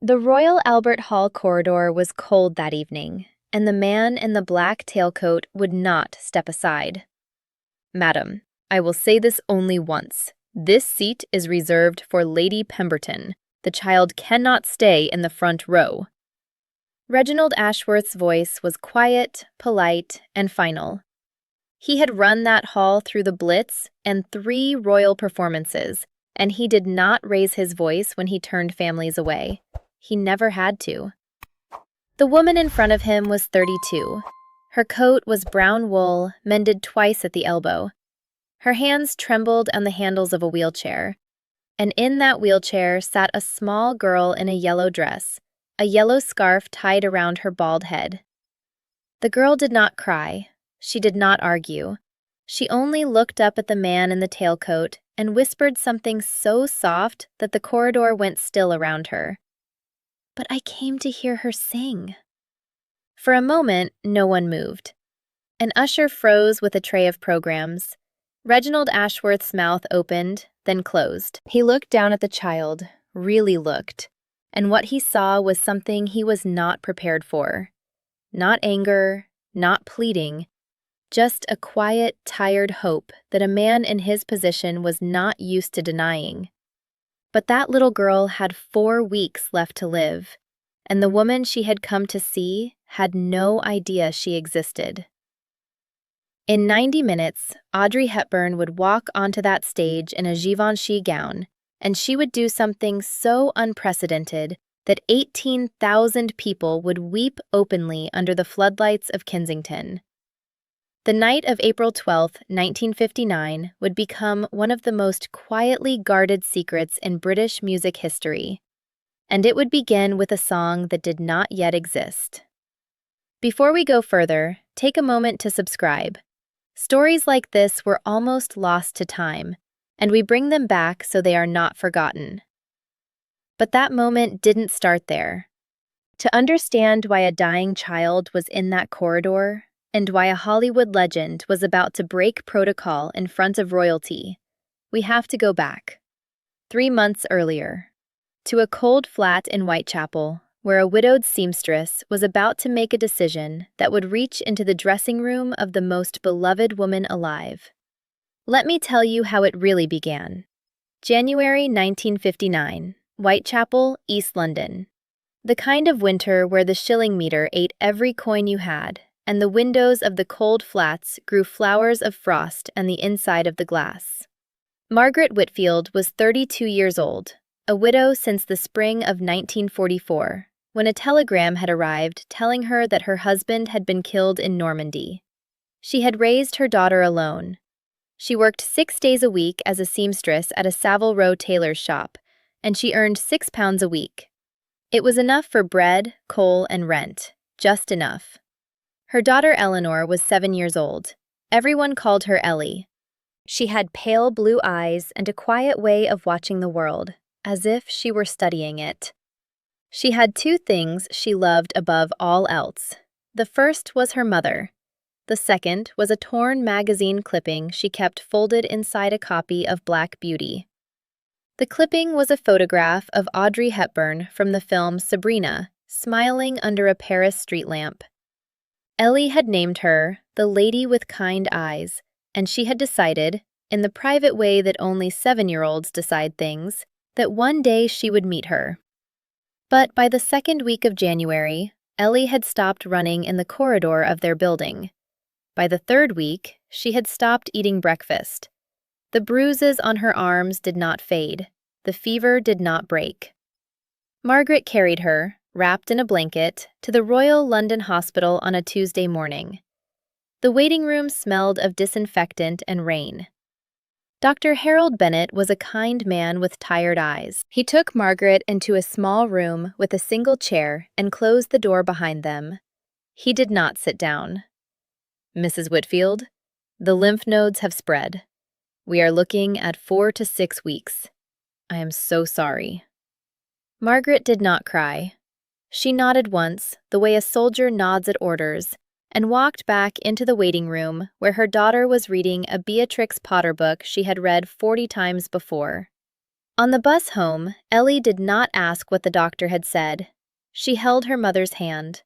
The Royal Albert Hall corridor was cold that evening, and the man in the black tailcoat would not step aside. "Madam, I will say this only once. This seat is reserved for Lady Pemberton. The child cannot stay in the front row." Reginald Ashworth's voice was quiet, polite, and final. He had run that hall through the Blitz and 3 royal performances, and he did not raise his voice when he turned families away. He never had to. The woman in front of him was 32. Her coat was brown wool, mended twice at the elbow. Her hands trembled on the handles of a wheelchair, and in that wheelchair sat a small girl in a yellow dress, a yellow scarf tied around her bald head. The girl did not cry. She did not argue. She only looked up at the man in the tailcoat and whispered something so soft that the corridor went still around her. "But I came to hear her sing." For a moment, no one moved. An usher froze with a tray of programs. Reginald Ashworth's mouth opened, then closed. He looked down at the child, really looked, and what he saw was something he was not prepared for. Not anger, not pleading, just a quiet, tired hope that a man in his position was not used to denying. But that little girl had 4 weeks left to live, and the woman she had come to see had no idea she existed. In 90 minutes, Audrey Hepburn would walk onto that stage in a Givenchy gown, and she would do something so unprecedented that 18,000 people would weep openly under the floodlights of Kensington. The night of April 12, 1959, would become one of the most quietly guarded secrets in British music history, and it would begin with a song that did not yet exist. Before we go further, take a moment to subscribe. Stories like this were almost lost to time, and we bring them back so they are not forgotten. But that moment didn't start there. To understand why a dying child was in that corridor, and why a Hollywood legend was about to break protocol in front of royalty, we have to go back 3 months earlier, to a cold flat in Whitechapel, where a widowed seamstress was about to make a decision that would reach into the dressing room of the most beloved woman alive. Let me tell you how it really began. January 1959, Whitechapel, East London. The kind of winter where the shilling meter ate every coin you had, and the windows of the cold flats grew flowers of frost and the inside of the glass. Margaret Whitfield was 32 years old, a widow since the spring of 1944, when a telegram had arrived telling her that her husband had been killed in Normandy. She had raised her daughter alone. She worked 6 days a week as a seamstress at a Savile Row tailor's shop, and she earned £6 a week. It was enough for bread, coal, and rent, just enough. Her daughter Eleanor was 7 years old. Everyone called her Ellie. She had pale blue eyes and a quiet way of watching the world, as if she were studying it. She had 2 things she loved above all else. The first was her mother. The second was a torn magazine clipping she kept folded inside a copy of Black Beauty. The clipping was a photograph of Audrey Hepburn from the film Sabrina, smiling under a Paris street lamp. Ellie had named her the Lady with Kind Eyes, and she had decided, in the private way that only 7-year-olds decide things, that one day she would meet her. But by the 2nd week of January, Ellie had stopped running in the corridor of their building. By the 3rd week, she had stopped eating breakfast. The bruises on her arms did not fade. The fever did not break. Margaret carried her, wrapped in a blanket, to the Royal London Hospital on a Tuesday morning. The waiting room smelled of disinfectant and rain. Dr. Harold Bennett was a kind man with tired eyes. He took Margaret into a small room with a single chair and closed the door behind them. He did not sit down. "Mrs. Whitfield, the lymph nodes have spread. We are looking at 4 to 6 weeks. I am so sorry." Margaret did not cry. She nodded once, the way a soldier nods at orders, and walked back into the waiting room where her daughter was reading a Beatrix Potter book she had read 40 times before. On the bus home, Ellie did not ask what the doctor had said. She held her mother's hand.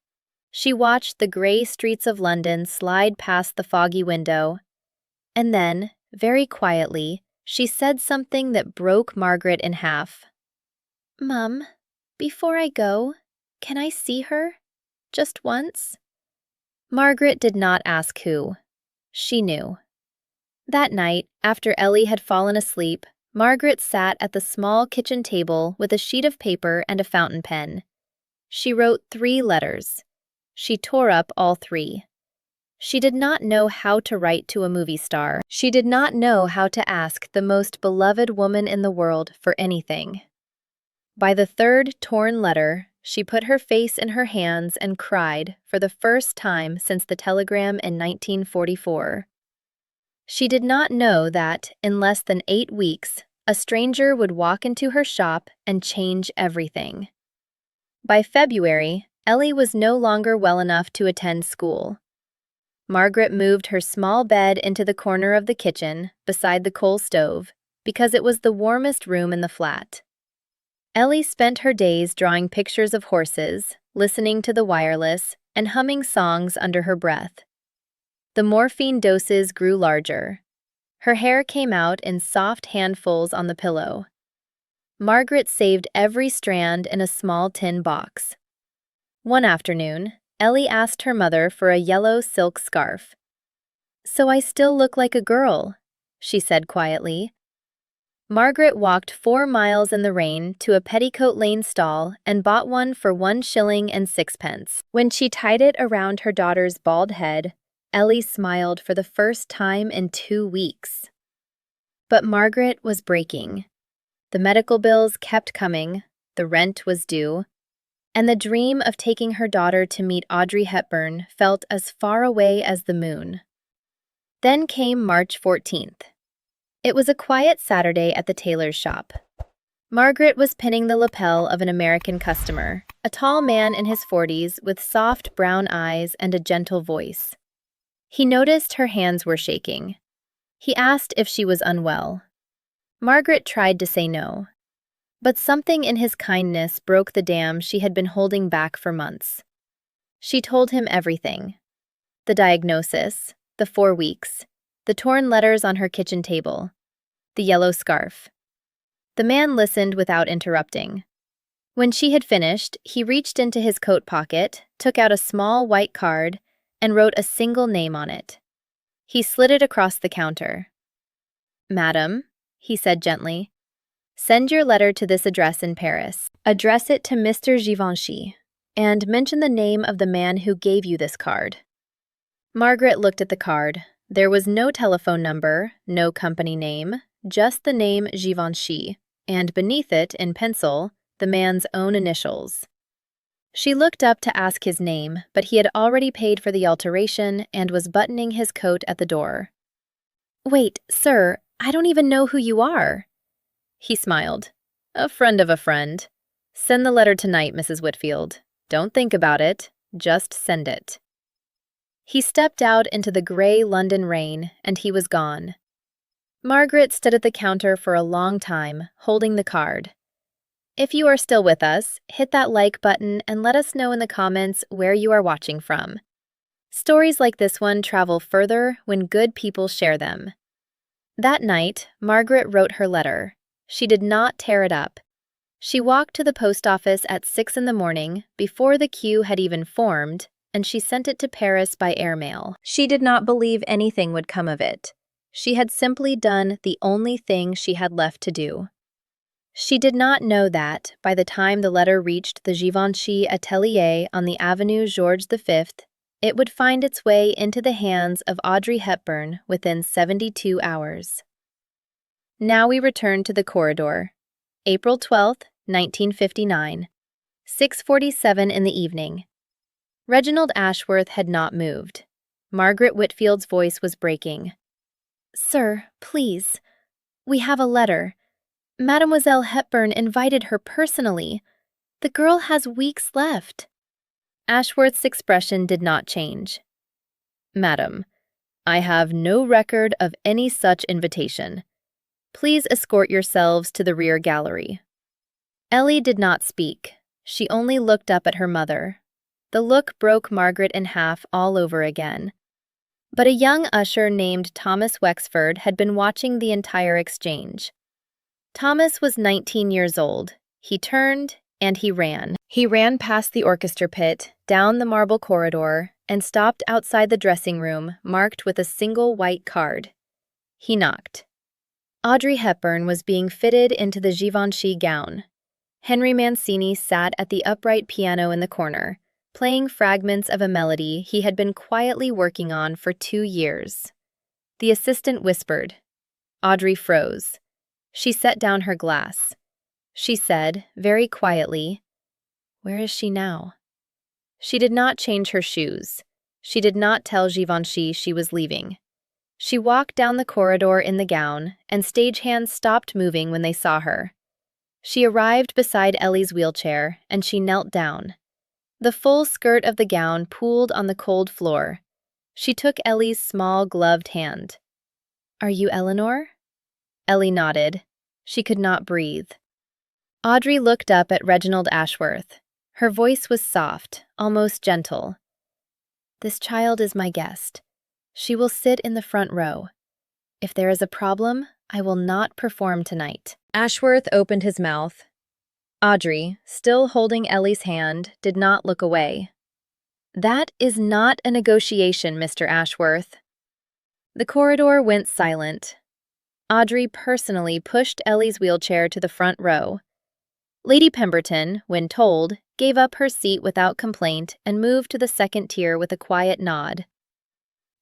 She watched the gray streets of London slide past the foggy window. And then, very quietly, she said something that broke Margaret in half. "Mum, before I go, can I see her? Just once?" Margaret did not ask who. She knew. That night, after Ellie had fallen asleep, Margaret sat at the small kitchen table with a sheet of paper and a fountain pen. She wrote 3 letters. She tore up all 3. She did not know how to write to a movie star. She did not know how to ask the most beloved woman in the world for anything. By the 3rd torn letter, she put her face in her hands and cried for the first time since the telegram in 1944. She did not know that, in less than 8 weeks, a stranger would walk into her shop and change everything. By February, Ellie was no longer well enough to attend school. Margaret moved her small bed into the corner of the kitchen, beside the coal stove, because it was the warmest room in the flat. Ellie spent her days drawing pictures of horses, listening to the wireless, and humming songs under her breath. The morphine doses grew larger. Her hair came out in soft handfuls on the pillow. Margaret saved every strand in a small tin box. One afternoon, Ellie asked her mother for a yellow silk scarf. "So I still look like a girl," she said quietly. Margaret walked 4 miles in the rain to a Petticoat Lane stall and bought one for 1 shilling and 6pence. When she tied it around her daughter's bald head, Ellie smiled for the first time in 2 weeks. But Margaret was breaking. The medical bills kept coming, the rent was due, and the dream of taking her daughter to meet Audrey Hepburn felt as far away as the moon. Then came March 14th. It was a quiet Saturday at the tailor's shop. Margaret was pinning the lapel of an American customer, a tall man in his 40s with soft brown eyes and a gentle voice. He noticed her hands were shaking. He asked if she was unwell. Margaret tried to say no. But something in his kindness broke the dam she had been holding back for months. She told him everything. The diagnosis, the 4 weeks, the torn letters on her kitchen table, the yellow scarf. The man listened without interrupting. When she had finished, he reached into his coat pocket, took out a small white card, and wrote a single name on it. He slid it across the counter. "Madam," he said gently, "send your letter to this address in Paris. Address it to Mr. Givenchy, and mention the name of the man who gave you this card." Margaret looked at the card. There was no telephone number, no company name, just the name Givenchy, and beneath it, in pencil, the man's own initials. She looked up to ask his name, but he had already paid for the alteration and was buttoning his coat at the door. "Wait, sir, I don't even know who you are." He smiled. "A friend of a friend. Send the letter tonight, Mrs. Whitfield. Don't think about it. Just send it." He stepped out into the gray London rain, and he was gone. Margaret stood at the counter for a long time, holding the card. If you are still with us, hit that like button and let us know in the comments where you are watching from. Stories like this one travel further when good people share them. That night, Margaret wrote her letter. She did not tear it up. She walked to the post office at 6 in the morning, before the queue had even formed, and she sent it to Paris by airmail. She did not believe anything would come of it. She had simply done the only thing she had left to do. She did not know that, by the time the letter reached the Givenchy atelier on the Avenue Georges V, it would find its way into the hands of Audrey Hepburn within 72 hours. Now we return to the corridor. April 12, 1959, 6:47 in the evening. Reginald Ashworth had not moved. Margaret Whitfield's voice was breaking. "Sir, please. We have a letter. Mademoiselle Hepburn invited her personally. The girl has weeks left." Ashworth's expression did not change. "Madam, I have no record of any such invitation. Please escort yourselves to the rear gallery." Ellie did not speak. She only looked up at her mother. The look broke Margaret in half all over again. But a young usher named Thomas Wexford had been watching the entire exchange. Thomas was 19 years old. He turned and he ran. He ran past the orchestra pit, down the marble corridor, and stopped outside the dressing room marked with a single white card. He knocked. Audrey Hepburn was being fitted into the Givenchy gown. Henry Mancini sat at the upright piano in the corner, playing fragments of a melody he had been quietly working on for 2 years. The assistant whispered. Audrey froze. She set down her glass. She said, very quietly, "Where is she now?" She did not change her shoes. She did not tell Givenchy she was leaving. She walked down the corridor in the gown, and stagehands stopped moving when they saw her. She arrived beside Ellie's wheelchair, and she knelt down. The full skirt of the gown pooled on the cold floor. She took Ellie's small gloved hand. "Are you Eleanor?" Ellie nodded. She could not breathe. Audrey looked up at Reginald Ashworth. Her voice was soft, almost gentle. "This child is my guest. She will sit in the front row. If there is a problem, I will not perform tonight." Ashworth opened his mouth. Audrey, still holding Ellie's hand, did not look away. "That is not a negotiation, Mr. Ashworth." The corridor went silent. Audrey personally pushed Ellie's wheelchair to the front row. Lady Pemberton, when told, gave up her seat without complaint and moved to the second tier with a quiet nod.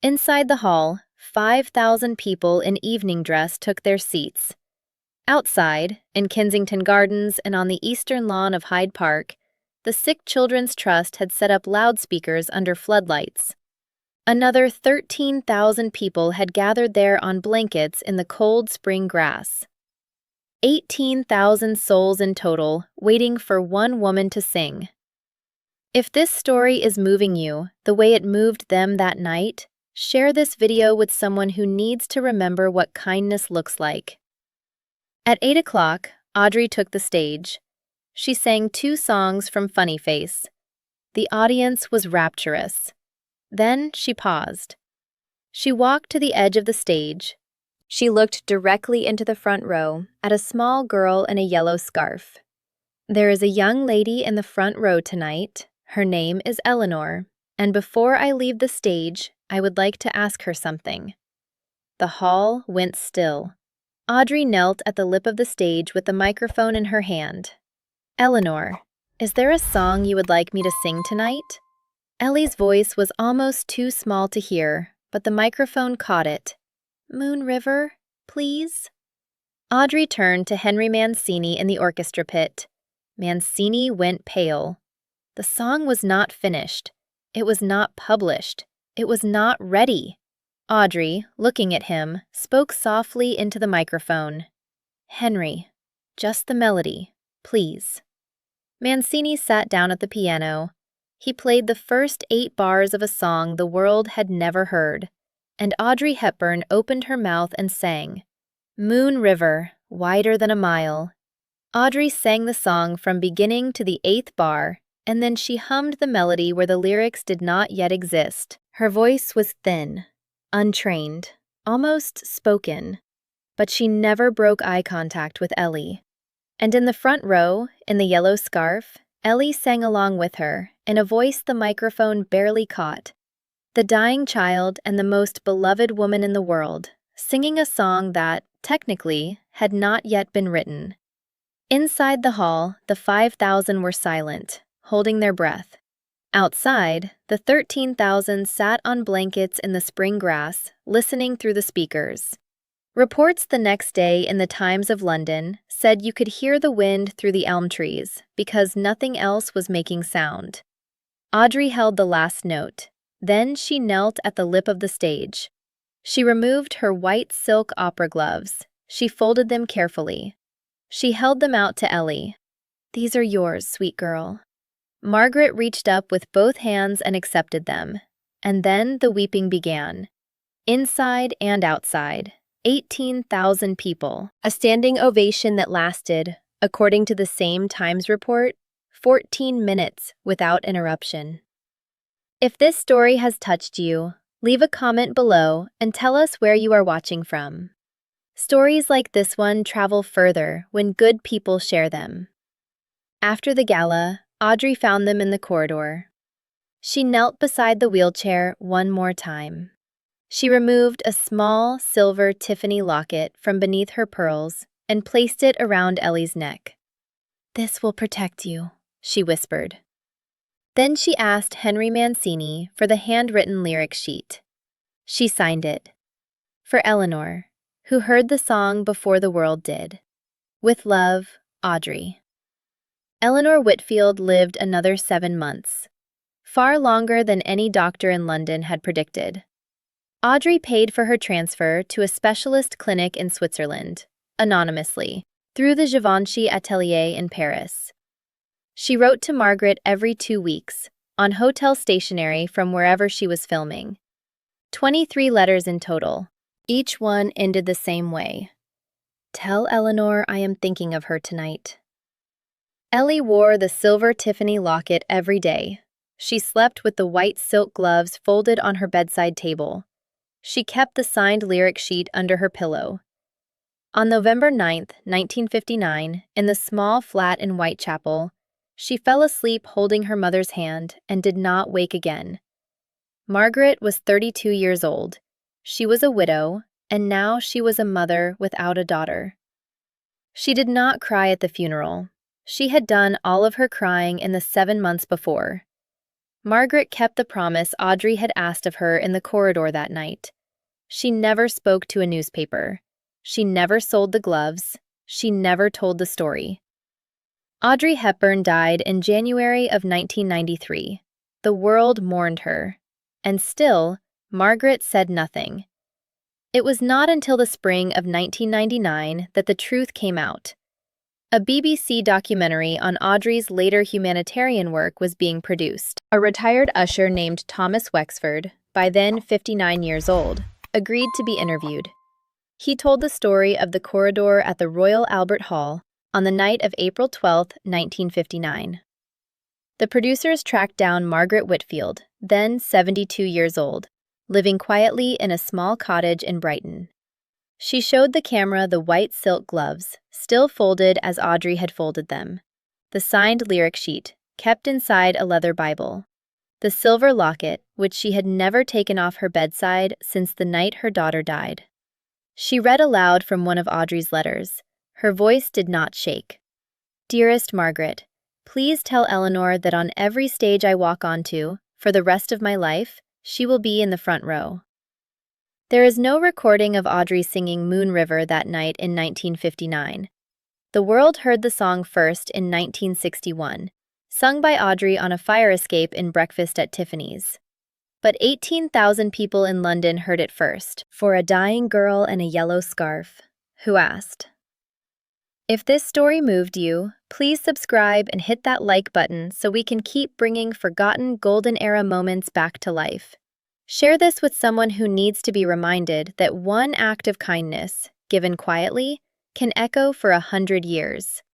Inside the hall, 5,000 people in evening dress took their seats. Outside, in Kensington Gardens and on the eastern lawn of Hyde Park, the Sick Children's Trust had set up loudspeakers under floodlights. Another 13,000 people had gathered there on blankets in the cold spring grass. 18,000 souls in total, waiting for one woman to sing. If this story is moving you the way it moved them that night, share this video with someone who needs to remember what kindness looks like. At 8 o'clock, Audrey took the stage. She sang 2 songs from Funny Face. The audience was rapturous. Then she paused. She walked to the edge of the stage. She looked directly into the front row at a small girl in a yellow scarf. "There is a young lady in the front row tonight. Her name is Eleanor, and before I leave the stage, I would like to ask her something." The hall went still. Audrey knelt at the lip of the stage with the microphone in her hand. "Eleanor, is there a song you would like me to sing tonight?" Ellie's voice was almost too small to hear, but the microphone caught it. "Moon River, please?" Audrey turned to Henry Mancini in the orchestra pit. Mancini went pale. The song was not finished. It was not published. It was not ready. Audrey, looking at him, spoke softly into the microphone. "Henry, just the melody, please." Mancini sat down at the piano. He played the first 8 bars of a song the world had never heard, and Audrey Hepburn opened her mouth and sang, "Moon River, wider than a mile." Audrey sang the song from beginning to the 8th bar, and then she hummed the melody where the lyrics did not yet exist. Her voice was thin, untrained, almost spoken, but she never broke eye contact with Ellie. And in the front row, in the yellow scarf, Ellie sang along with her, in a voice the microphone barely caught. The dying child and the most beloved woman in the world, singing a song that, technically, had not yet been written. Inside the hall, the 5,000 were silent, holding their breath. Outside, the 13,000 sat on blankets in the spring grass, listening through the speakers. Reports the next day in the Times of London said you could hear the wind through the elm trees because nothing else was making sound. Audrey held the last note. Then she knelt at the lip of the stage. She removed her white silk opera gloves. She folded them carefully. She held them out to Ellie. "These are yours, sweet girl." Margaret reached up with both hands and accepted them. And then the weeping began. Inside and outside, 18,000 people, a standing ovation that lasted, according to the same Times report, 14 minutes without interruption. If this story has touched you, leave a comment below and tell us where you are watching from. Stories like this one travel further when good people share them. After the gala, Audrey found them in the corridor. She knelt beside the wheelchair one more time. She removed a small silver Tiffany locket from beneath her pearls and placed it around Ellie's neck. "This will protect you," she whispered. Then she asked Henry Mancini for the handwritten lyric sheet. She signed it. For Eleanor, who heard the song before the world did. With love, Audrey. Eleanor Whitfield lived another 7 months, far longer than any doctor in London had predicted. Audrey paid for her transfer to a specialist clinic in Switzerland, anonymously, through the Givenchy atelier in Paris. She wrote to Margaret every 2 weeks, on hotel stationery from wherever she was filming. 23 letters in total. Each one ended the same way. "Tell Eleanor I am thinking of her tonight." Ellie wore the silver Tiffany locket every day. She slept with the white silk gloves folded on her bedside table. She kept the signed lyric sheet under her pillow. On November 9, 1959, in the small flat in Whitechapel, she fell asleep holding her mother's hand and did not wake again. Margaret was 32 years old. She was a widow, and now she was a mother without a daughter. She did not cry at the funeral. She had done all of her crying in the 7 months before. Margaret kept the promise Audrey had asked of her in the corridor that night. She never spoke to a newspaper. She never sold the gloves. She never told the story. Audrey Hepburn died in January of 1993. The world mourned her. And still, Margaret said nothing. It was not until the spring of 1999 that the truth came out. A BBC documentary on Audrey's later humanitarian work was being produced. A retired usher named Thomas Wexford, by then 59 years old, agreed to be interviewed. He told the story of the corridor at the Royal Albert Hall on the night of April 12, 1959. The producers tracked down Margaret Whitfield, then 72 years old, living quietly in a small cottage in Brighton. She showed the camera the white silk gloves, still folded as Audrey had folded them, the signed lyric sheet, kept inside a leather Bible, the silver locket, which she had never taken off her bedside since the night her daughter died. She read aloud from one of Audrey's letters. Her voice did not shake. "Dearest Margaret, please tell Eleanor that on every stage I walk onto, for the rest of my life, she will be in the front row." There is no recording of Audrey singing Moon River that night in 1959. The world heard the song first in 1961, sung by Audrey on a fire escape in Breakfast at Tiffany's. But 18,000 people in London heard it first, for a dying girl in a yellow scarf, who asked. If this story moved you, please subscribe and hit that like button so we can keep bringing forgotten golden era moments back to life. Share this with someone who needs to be reminded that one act of kindness, given quietly, can echo for 100 years.